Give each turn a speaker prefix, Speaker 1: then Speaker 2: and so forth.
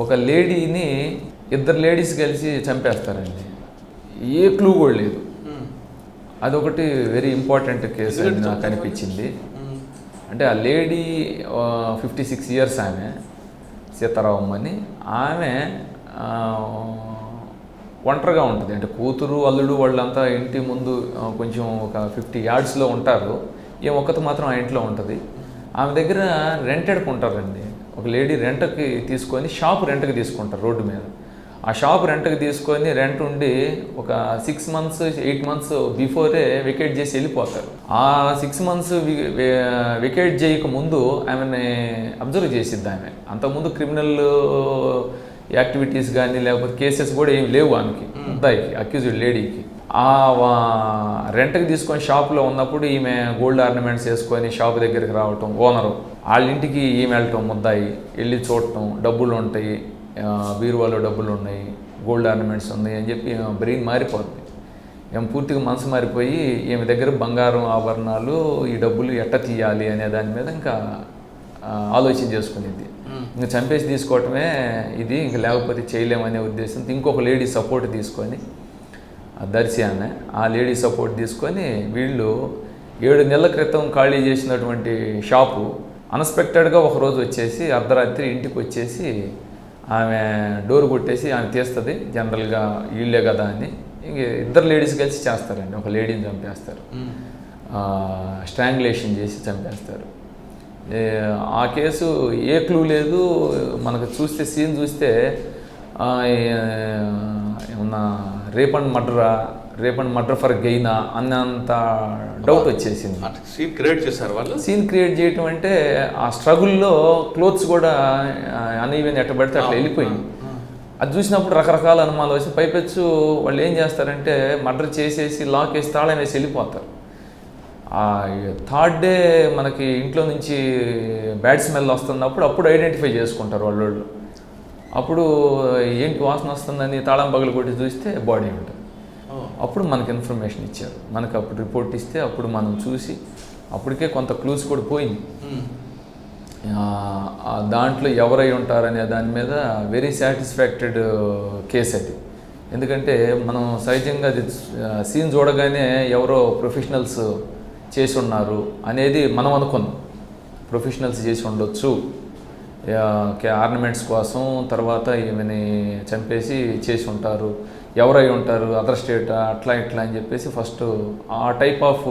Speaker 1: ఒక లేడీని ఇద్దరు లేడీస్ కలిసి చంపేస్తారండి. ఏ క్లూ కూడా లేదు. అదొకటి వెరీ ఇంపార్టెంట్ కేసు అని నాకు అనిపించింది. అంటే ఆ లేడీ 56 ఇయర్స్ ఆమె, సీతారామం అని. ఆమె ఒంటరిగా ఉంటుంది. అంటే కూతురు అల్లుడు వాళ్ళంతా ఇంటి ముందు కొంచెం ఒక 50 yardsలో ఉంటారు. ఒక్కత మాత్రం ఆ ఇంట్లో ఉంటుంది. ఆమె దగ్గర రెంటెడ్కి ఉంటారండి. ఒక లేడీ రెంట్కి తీసుకొని షాప్ రెంట్కి తీసుకుంటారు రోడ్డు మీద. ఆ షాప్ రెంట్కి తీసుకొని రెంట్ ఉండి ఒక 6 months 8 months బిఫోరే వెకేట్ చేసి వెళ్ళిపోతారు. ఆ 6 months వెకేట్ చేయక ముందు ఆమెని అబ్జర్వ్ చేసిద్ది ఆమె. అంతకుముందు క్రిమినల్ యాక్టివిటీస్ కానీ లేకపోతే కేసెస్ కూడా ఏమి లేవు ఆమెకి, ముద్దాయికి, అక్యూజ్డ్ లేడీకి. ఆ రెంట్కి తీసుకొని షాప్లో ఉన్నప్పుడు ఈమె గోల్డ్ ఆర్నమెంట్స్ వేసుకొని షాప్ దగ్గరికి రావటం, ఓనరు వాళ్ళ ఇంటికి ఈమె వెళ్ళటం, ముద్దాయి వెళ్ళి చూడటం, డబ్బులు ఉంటాయి, బీరువాలో డబ్బులు ఉన్నాయి, గోల్డ్ ఆర్నమెంట్స్ ఉన్నాయి అని చెప్పి బ్రెయిన్ మారిపోతుంది. పూర్తిగా మనసు మారిపోయి ఈమె దగ్గర బంగారం ఆభరణాలు, ఈ డబ్బులు ఎట్ట తీయాలి అనే దాని మీద ఇంకా ఆలోచన చేసుకునేది. ఇంకా చంపేసి తీసుకోవటమే ఇది, ఇంక లేకపోతే చేయలేమనే ఉద్దేశంతో ఇంకొక లేడీ సపోర్ట్ తీసుకొని, దర్శి ఆమె, ఆ లేడీ సపోర్ట్ తీసుకొని వీళ్ళు 7 నెలల క్రితం ఖాళీ చేసినటువంటి షాపు అన్ఎక్స్పెక్టెడ్గా ఒకరోజు వచ్చేసి అర్ధరాత్రి ఇంటికి వచ్చేసి ఆమె డోర్ కొట్టేసి ఆమె తీస్తుంది. జనరల్గా వీళ్ళే కదా అని ఇంక ఇద్దరు లేడీస్ కలిసి చేస్తారండి. ఒక లేడీని చంపేస్తారు, స్ట్రాంగులేషన్ చేసి చంపేస్తారు. ఆ కేసు ఏ క్లూ లేదు మనకు. చూస్తే సీన్ చూస్తే ఏమన్నా రేప్ అండ్ మర్డర్ ఫర్ గెయినా అన్నంత డౌట్ వచ్చేసింది.
Speaker 2: సీన్ క్రియేట్ చేశారు వాళ్ళు.
Speaker 1: సీన్ క్రియేట్ చేయటం అంటే ఆ స్ట్రగుల్లో క్లోత్స్ కూడా అనీవెన్ ఎట్ట పడితే అట్లా వెళ్ళిపోయింది. అది చూసినప్పుడు రకరకాల అనుమానాలు వచ్చి పైపెచ్చు వాళ్ళు ఏం చేస్తారంటే మర్డర్ చేసేసి లాక్ వేసి తాళం వేసి వెళ్ళిపోతారు. థర్డ్ డే మనకి ఇంట్లో నుంచి బ్యాడ్ స్మెల్ వస్తున్నప్పుడు అప్పుడు ఐడెంటిఫై చేసుకుంటారు వాళ్ళు. అప్పుడు ఏంటి వాసన వస్తుందని తాళం పగలు కొట్టి చూస్తే బాడీ ఉంటుంది. అప్పుడు మనకి ఇన్ఫర్మేషన్ ఇచ్చారు. మనకు అప్పుడు రిపోర్ట్ ఇస్తే అప్పుడు మనం చూసి అప్పటికే కొంత క్లూస్ కూడా పోయింది. దాంట్లో ఎవరై ఉంటారనే దాని మీద వెరీ సాటిస్ఫాక్టెడ్ కేసు అది. ఎందుకంటే మనం సహజంగా అది సీన్ చూడగానే ఎవరో ప్రొఫెషనల్స్ చేసి ఉన్నారు అనేది మనం అనుకున్నాం. ప్రొఫెషనల్స్ చేసి ఉండొచ్చు ఆర్నమెంట్స్ కోసం, తర్వాత ఈమెని చంపేసి చేసి ఉంటారు, ఎవరై ఉంటారు, అదర్ స్టేట్ అట్లా ఇట్లా అని చెప్పేసి ఫస్ట్ ఆ టైప్ ఆఫ్